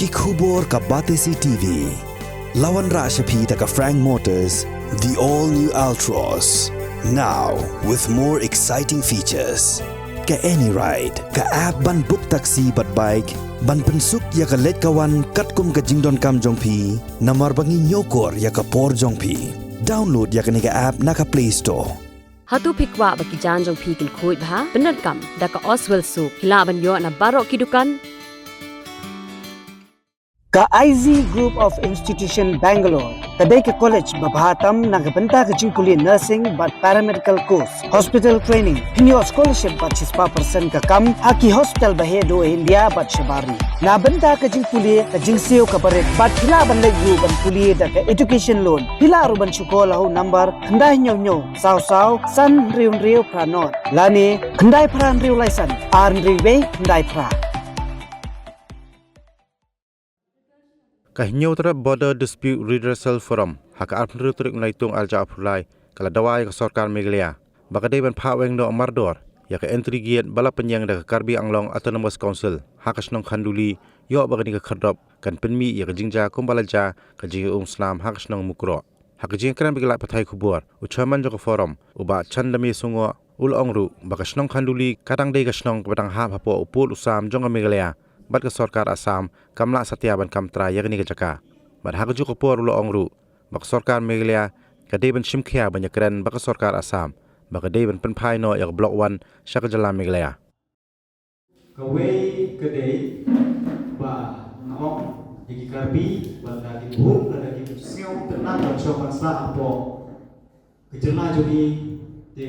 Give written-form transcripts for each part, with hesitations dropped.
Kikubor ka Batesi TV. Lawan Rashapi taka Frank Motors, the all-new Altros. Now, with more exciting features. Ka any ride, ka app ban book taxi bat bike, ban pensuk ya ka let kawan katkum ka jingdon kam jongpi, namar bangi nyokor ya ka por jongpi. Download ya ka nega app na ka Play Store. Hatu pikwa bagi janjong pikil kuit bah benar kam daka Oswell Soup hilaban yo na barok kidukan. Ka IZ Group of Institution Bangalore, kadai ke college babahatam nagabenta ke jingkuli nursing but paramedical course, hospital training, pinyo scholarship but 6% ka kam, haki hospital bahedo India but shabari. Na benta ke jingkuli ka jingsio ka barik but hila ban legu ban kuli da ka education loan. Hila ruban syukola ho number kandai nyo saw san riu pranot. Lani kandai pran riu laisan, ar riu kandai pra. Kahinyo tera Border Dispute Redressal Forum hak arpnru trik naitung alja apulai kala dawai ke sorkar Meghalaya bakade ban phaweng no mardor ya ke entry giat bala penyang da Karbi Anglong Autonomous Council hakasnong khanduli yo bagani ke khardop kan penmi ya ke jingja kumbalaja ke jingi Islam hakasnong mukro hak jing kran bigla pathai khubor uchaman jo forum uba chandami sungo ul ongru bakasnong khanduli kadang dei kasnong badang ha hapo upul usam jonga Meghalaya bat ke sorkar Assam kamla satya ban kamtra yagni ke jaka bat hagju ko por ulo ongru bak sorkar Meghalaya kade ban shimkhya ban yakran bak sorkar Assam bak kade ban penphai no yak block 1 shak jala Meghalaya kawai kade ba ngok yagi karbi ban dagi bhut dagi siau tenang ban sopan sa apo kejela jogi te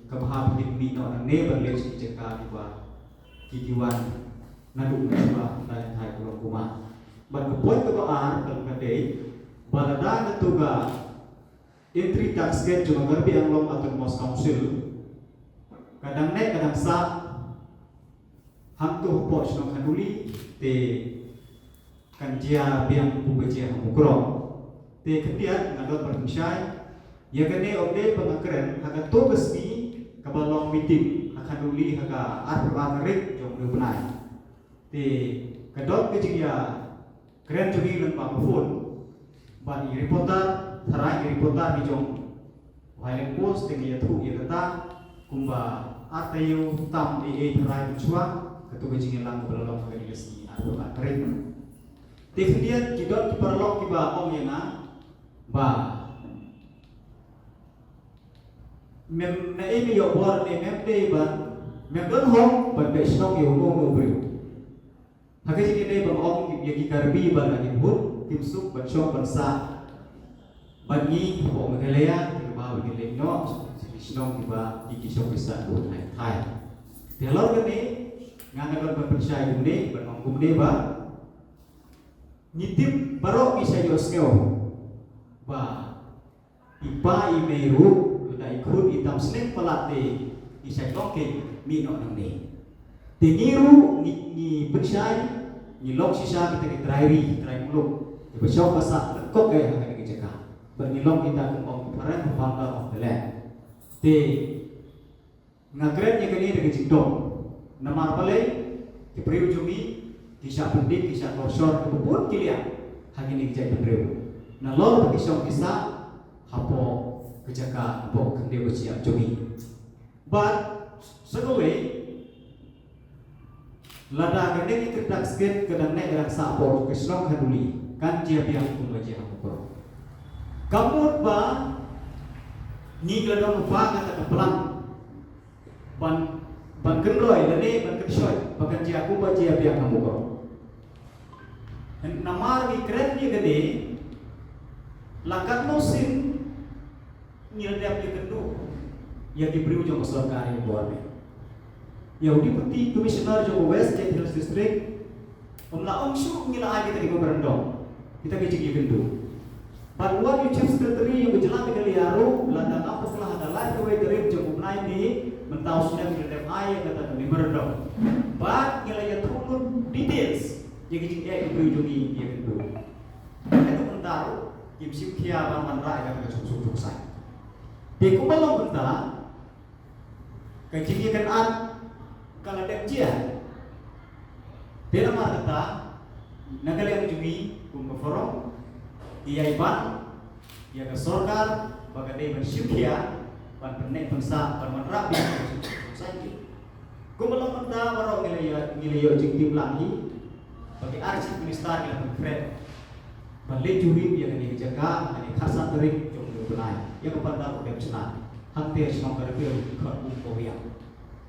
kabha bhit no ne ban le jaka ba kidiwan naduk naswa dan hai kurang kuma ban kepoin ke doa dalam kadai balada natuga entry tax gate cuma Karbi Anglong Autonomous Council kadang naik kadang sa hantu pos no kanuli te kanjia biang bubejia mukro te kemudian ngadot berfungsi ya kene obde pengakren haka tugas ni kabalong meeting akan duli haka arba karik jom benai te kadot ke jia keren jogi lan pamfon ban reporter tharai reporter ni jong violent post te ya thu ya kata kumba atayo tam e tharai chua katu ke jia lang belong ke desi arba keren te kemudian kidot perlok kiba om yana ba mem na emi yo bor ne mem de ban mem don hom ban be stok yo go bro hake jini dai bang ong yagi Karbi ban lagi hut tim suk ban chong ban sa ban ni ho Meghalaya ke ba bagi le no sinong tiba iki chong bisa hut hai te lor ke ni ngan ban percaya gumne ban ong gumne ba nitip baro isa yo sneo ba ipa imeru da ikut itam snek palate isa toke mi no nang ni tingiru ni percaya ni lok sisa kita ke try muluk di besok pasak kok gaya hak ke jaka bernilong kita kong parent founder of the land te ngagret nya kini dengan jingdong nama pale di priu jumi kisah pendik kisah korsor kebun kilia hak ini kijai penriu na lor kisah kisah hapo ke jaka hapo kende besia jumi but sebagai lada kene kita taksket kadang nek kadang sapor kesnong kaduli kan dia biang kumbaja hakor kamut ba ni kadang fa kata kepelang ban kendoi dane ban kesoi bakan dia kumbaja biang hamukor namar ni kret ni gede lakat musim nyelap di kendu yang diberi ujung sorkar yang buat Yahudi Putih Commissioner Joko West Jet Hills District Omla Ongshu ngila kita di Goberndong kita kecik gendu Paruan Chief Secretary yang berjalan dengan liaru Landa apa setelah ada live away dari Joko Menai ini mentau sudah kita ayah kata di Goberndong but ngila ya turun details yang kecik ya itu ujungi ya gendu itu mentau Kim Sip Kia Ban Rai kata suk sai di kubalong mentah kecik kan kalau ada dia nama kata Nagali ang jumi kung forum iaiban ia ke sorkar bagadai bersyukia pan penek bangsa pan manrabi saja kumalang menta warau ngilayo jingtim langi bagi arsip minister yang fred pan lejuhin ia kini jaga kini khasa terik jom berbenai ia kepada kodem senat hampir semua kerja khot umpowiya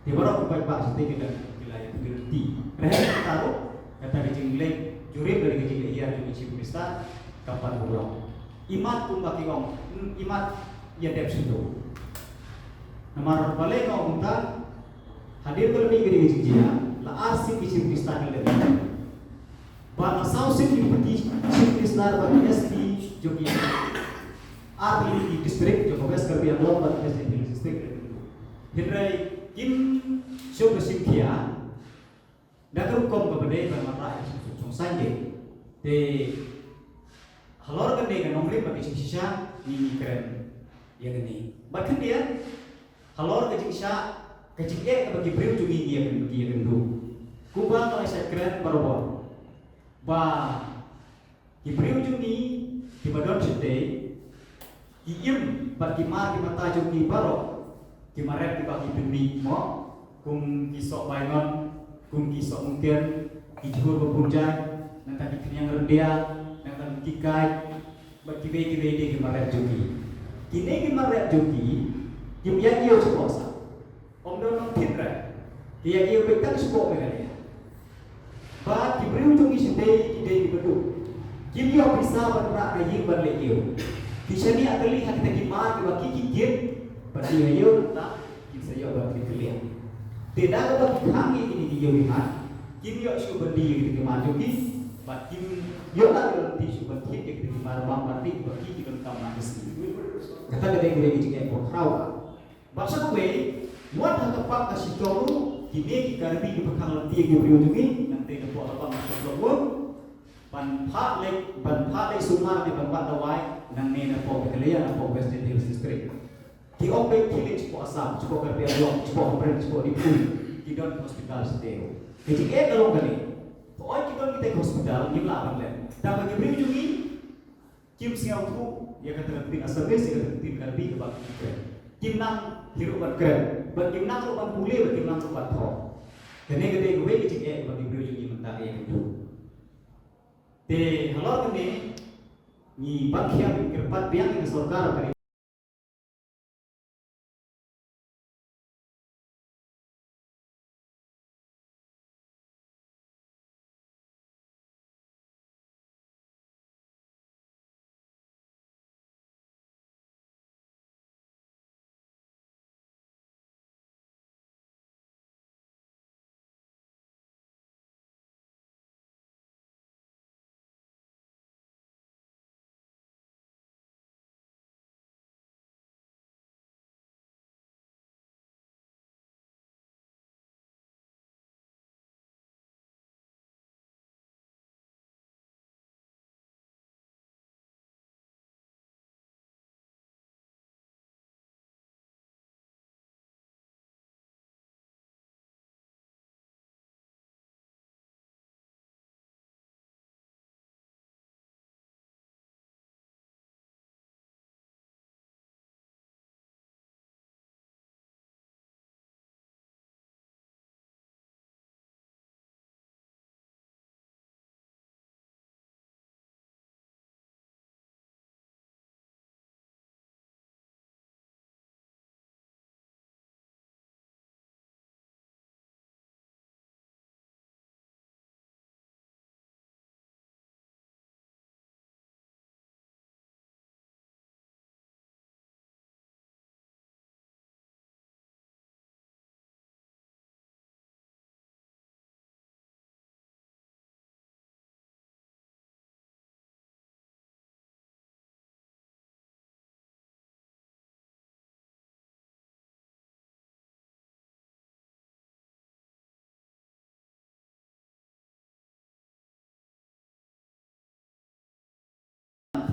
di warau baik-baik seperti wilayah berhenti rehat taruh kata jingling jurip dari kecil ia juga chief minister kapan pulang imat pun bagi orang imat ia dep situ nomor balik orang kita hadir lebih dari kecil la arsip chief minister lebih pada sausin di chief minister bagi SP Jogja arti di distrik Jogja West kerja lompat di distrik Henry Kim Syuk Simkia dalam kom kepada bermata saja, de halor kan dia nomor bagi sisa ni keren, ya kan ni. Bahkan dia halor ke sisa kecil bagi beri juga dia kan dulu. Kubah kalau saya keren baru bah di beri juga ni di badan sedih, iim bagi mar di mata juga baru di maret di bagi demi mo, kum kisok bayangan, kum kisok mungkin Ijur berpunjai, nanti kenyang rendah, nanti kikai, bagi dia kemarin jogi. Kini kemarin jogi, dia dia sekosa. Om dorong tindra, dia betul sekolah mereka. Bah diberi ujung isi dia betul. Dia bisa bergerak lagi balik dia. Di sini ada lihat kita gimana bagi kikir, bagi dia tak kita ya bagi kelihat. Tidak bagi kami ini dia lihat. Kim yo su bandi gitu maju ki bat kim yo la ti su bandi gitu di mar bang bandi bagi di dalam kamar sini kata gede gede gitu kayak porau baksa gue muat hak pak kasih toru kini ki karbi di bekang lenti gitu beri nanti ke po apa masuk go ban pha le sumar di ban dawai nang ne na po keleya na po west hills district ki ope ki po asam po karbi along po operate po di pun di don hospital sedeo. Jadi kalau kali, pokoknya kita ke hospital, kita lawan lem. Dan bagi beri juga, kim siapa tu, ya kata tim service, ya kata tim karbi ke bagi kita. Kim nang hirup bergerak, bagi nang rupan pulih, bagi nang rupan thok. Dan ini kita gue kecik bagi beri juga mentah yang itu. De halal ini, ni bagian kerpat biang ke sorkar dari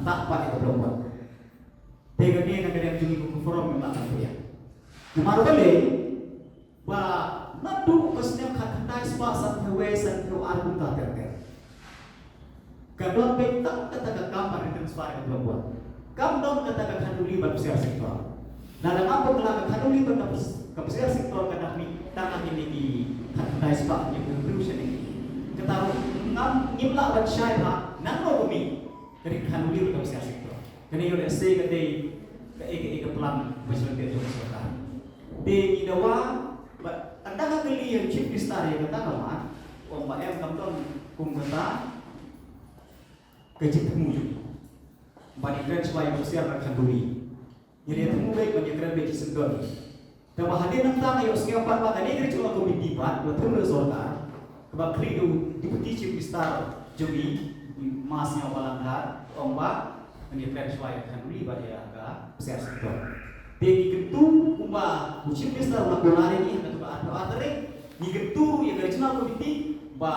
tak pakai keberombokan. Dengan ini nak yang juni kuku forum memang aku ya. Kemarin balik, bah nadu kesnya kata sebab santai san tu argumen tak terker. Kadon petang kata kamar transfer ke perempuan. Kamdon kata kanuli berpesiar sektor. Nah, mampu melakukan kanuli berpesiar sektor kadang ni tangan ini di kanai sebab yang berusaha ini. Ketahu ngam nyimla dan syaiha nano bumi dari kanuli berpesiar sektor. Kini udah say ke pelan macam dia juga sekarang. Di dawa anda kali yang chip di star yang kata nama, orang bayar kamdon kumkata kecil temu. Bani keren supaya bersiap akan duri. Jadi temu baik bani keren baik sedon. Dan hadir nang tang ayo sing apa apa tadi cuma ko bidipat, betul le sorta. Kebab kridu deputy chief star jogi masnya balanggar omba bani keren supaya akan duri bani aga bersiap sedon. Di gentu umba chief star lakolare ni kata ba atare ni gentu ya dari cuma ko bidi ba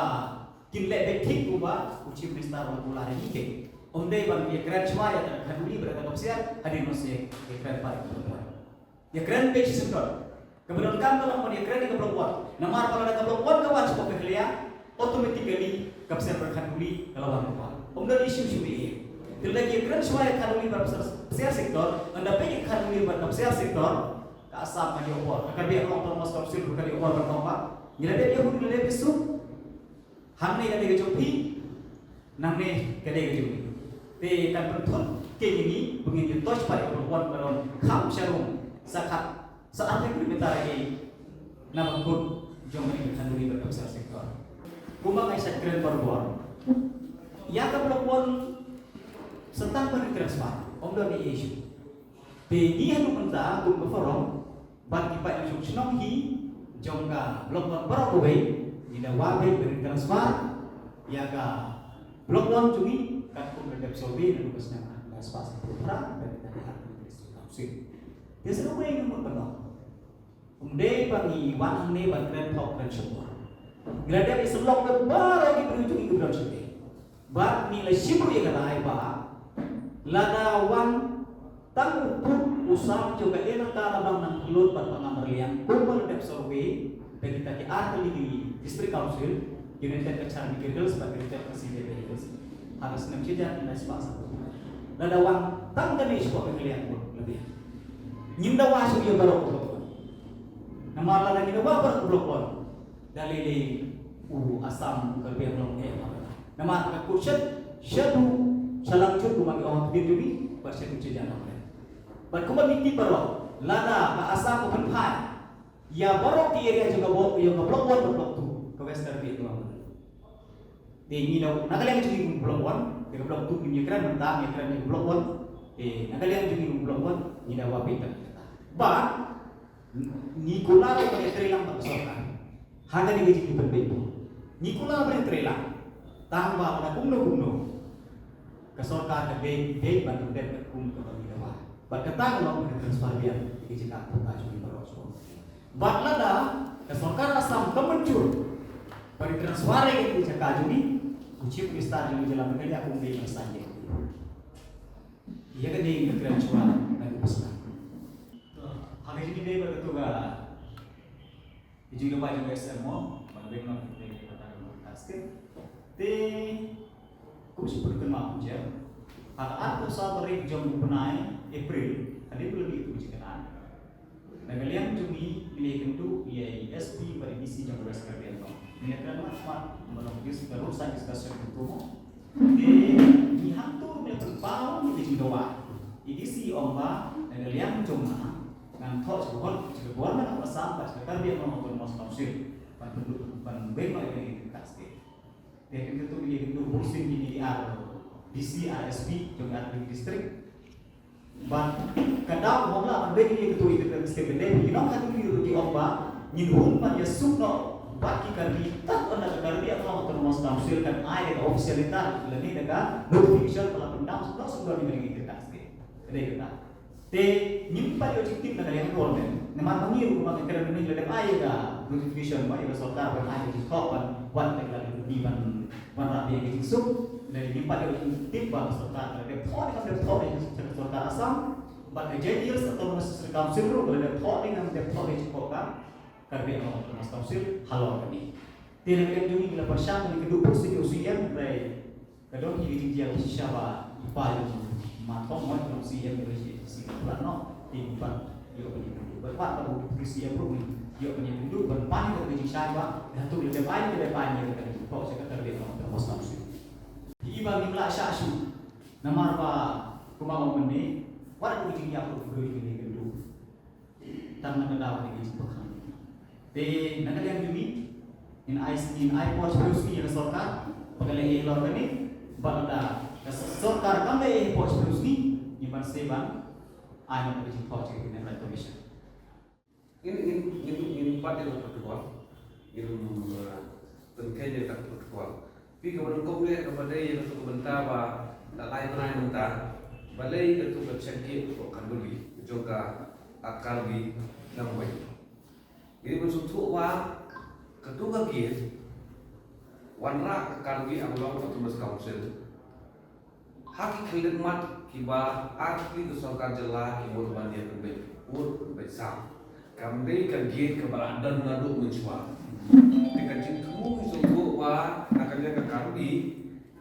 kinle betik umba chief star lakolare ni ke. Ondai bang ya keren cuma ya kan dulu berada kapsiar hadir masih ya keren paling perempuan ya keren peci sedot kemudian kan kalau ya keren ke perempuan nama kalau ada perempuan kawan cukup kelia automatically kapsiar berkan dulu kalau perempuan ondai isu ini bila ya keren cuma ya kan dulu berkapsiar sektor anda pengen kan dulu berkapsiar sektor kasar kan diopor akan biar orang termas kapsiar berkan diopor bertompak jadi dia pun lebih besuk hamne kan dia jopi namne kan dia jopi di kan bentuk kayak gini begini touch pada perempuan baron kam syarum sakat saat itu diminta lagi nama pun jom ini berkandungi berkapsiar sektor kumang ay keren perempuan ya ke perempuan setang bertransfer omdo ni isu di dia nu minta kum beforong bagi pak yang senang hi jom ka blok berapa baik tidak wajib bertransfer ya ka blok one cumi kan pun berdap sobi dan lukas nama dan spasi perang dari hati Kristus Kausin. Dia selalu ingin mempenuh. Umdai bagi wanang ne bangkren top dan syukur. Bila dia iselok dan baru di berujung hidup dan syukur. Bat nilai syukur yang kata ayah bah. Ladawan tang usam juga enak tak abang nang kelut bat pengamar liang kumpul berdap sobi dan kita di ahli di distrik Kausin. Unit kecara dikiril sebagai unit presiden harus mencejar dan sebagainya. Ladawang tangga ni sebuah pemilihan pun lebih. Nyinda wasuk yang baru blok. Nama lada nyinda baru blok pun. Dalili asam kerbiang long nama kurset syadu salam cud rumah orang berdiri bersyadu cejar orang. Berkembang mimpi baru. Lada asam kepenpai. Ya baru kiri juga bawa yang blok pun blok tu. Kewes kerbi tu. Di nidau nakalian juga blok one, di blok tu punya keren mentah, yang keren di blok one, nakalian juga blok one, nidau apa itu? Bah, Nikola pada terilang tak sokan, hanya di gaji berbeda. Nikola pada terilang, tambah pada kumno, kesokan ke bed bantu dan kum ke nidau. Berkata kalau pada transfer dia, gaji tak pernah juga berosok. Batlada kesokan asam kemencur. Pada transfer yang kita kaji ni, ucap istar yang jalan kerja aku mungkin saja. Ia kan dia keren cuma dan pesan. Hari ini dia berketua. Dia juga banyak SMO, banyak orang yang berkata kasih. Di kursi pertama aja. Aku sahabat jam penai April. Ada belum itu bicara. Dan kalian cumi pilih tentu ISP pada misi jam 12 kerja. Ini kan macam melukis terusan diskusi itu. Di hantu berpau di Jawa. Ini si omba dan kalian cuma ngantor sebuah mana pasang pas kerja mau otonomous council. Pan bema yang dikasih. Dia itu pilih itu kursi di DC RSP juga di distrik. Ban kadang omla ambil ini ketua itu distrik ini. Kita kan di omba nyinhun pan ya sukno. Bagi kami tak ada kami atau otonomous council kan ada ofisialitas lebih dekat notification telah pendam sudah dimiliki kita sekali. Ada kita. Te nyimpan objektif nak yang government. Nama kami rumah kerja ini lebih ayah notification bagi peserta bermain di sekolah buat mereka di mana dia kisuk dari nyimpan objektif bagi peserta lebih thought dengan thought yang peserta asam. Bagi jadi otonomous council lebih thought dengan thought yang cukup kerja otonomous council halal ini. Tidak akan juga bila pasang di kedua kursi usian dari Kalau ini dia siapa ibadah matong macam si yang berisi si plano timpan yo penyidik berpat tahu si yang perlu yo penyidik berpan ke penyidik siapa dan tu lebih banyak kan kok sekadar dia terus langsung iba nimla syasu nama apa kumama meni wat penyidik yang perlu gini gendu tangan mendapat ini bahkan de naga yang demi in iPod terus ni yang sorkan pakai lor ni banda sorkar kami pos terus ni iban seban ay na pwedeng pos kay na commission in parte del protocolo tengkanya tak protokol pi kemudian komple kepada yang untuk bentar ba lain bentar balai itu bercakap kan beli juga akal di namanya ini maksud wa kedua gate wanra kalbi Anglong Autonomous Council haki khidmat kiba arti kesorkan jelah kimur bandia kembali ur besar kamdei kan gate keberadaan ngadu mencuat dengan cintamu isu wa akannya ke kalbi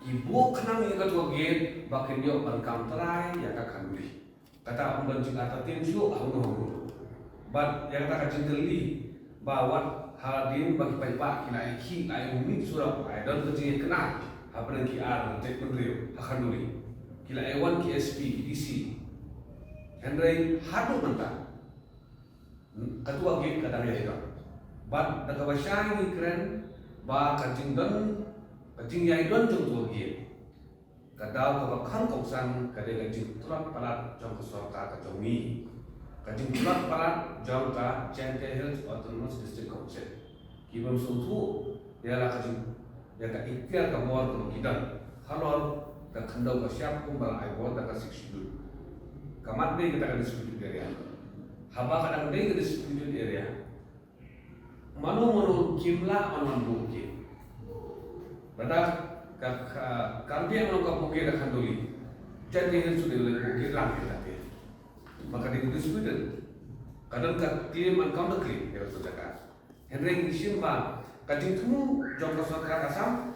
ibu kenang yang ketua gate bakin dia berkam terai ya kakandi kata umban jika tatin syuk aku but yang kata cinta bahwa hadir bagi paipak kina iki ai umi surau ai dan kerja kena apa yang kiar cek pendrio akan duri kila ewan KSP DC Henry hadu mentah ketua gate kadang ya itu but daga basyang ni keren ba kacing yai don ketua gate kadau kabakan kausan kadai kacing turak palat jong kesorka kajongi kajing turak palat jong ka Chente Hills Autonomous District Council kibam sutu ialah kajing ya ka ikhtiar ka mor ko kidan halor ka khandau ka syap kumbal ai bot ka sikshidul kamat dei kita ka dispute area haba kadang dei ka dispute area manu kimla anon buki pada kalbi anon ka buki da khanduli Chente Hills sudah le buki lang kita maka di dispute kadang ka claim and counter claim ya saudara Henry Shimba kajing temu jong kasar kasam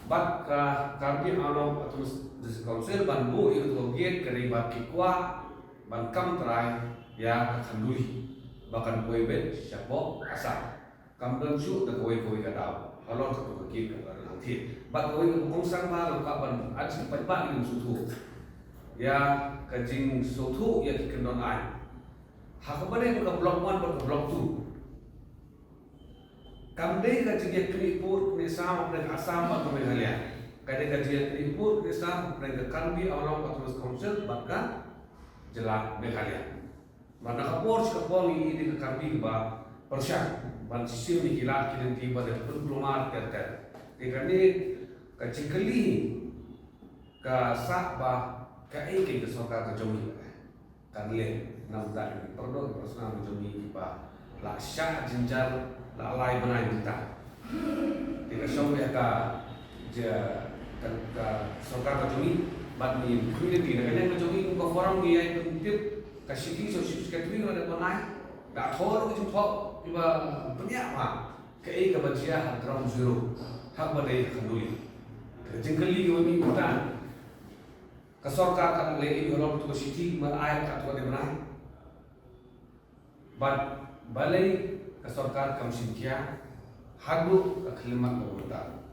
bat ka karbi Anglong Autonomous Council ban bu itu gate kari bat kikwa ban kam trai ya khanduli bahkan koi bet syabo asam kam dan su da koi kadau halor ka gate ka nanti bat koi kong sang ba ka ban aji pat ba ni sutu ya kajing sutu ya kikendon ai hakabane ka block 1 ka block 2 kamdei kajian keriput nisam dan asam atau Meghalaya kadai kajian keriput nisam dan kalbi Anglong Autonomous Council bahkan jelah Meghalaya mana kapor ni ini kalbi ba persyak ban sistem ni kilat kilen tiba dan pelumat terter ikani kacikeli ka sakba ka ke soka ka jomi kanle nam dan perdo personal jomi ba laksa jenjar lalai benai kita. Jika sampai ke sokar kejumi, bat ni community, nak kejumi muka forum ni yang penting kasih di sosial sekretari ada benai, dah thor ke jumpa tiba banyak mah. Kei kebajian ground zero, hak badai kanduli. Jengkeli kami hutan. Kesorkar kan lagi orang tu city melayat kat tu ada benai. Bat balai kesorkar kam sintia hadu ke kelimat berhutan.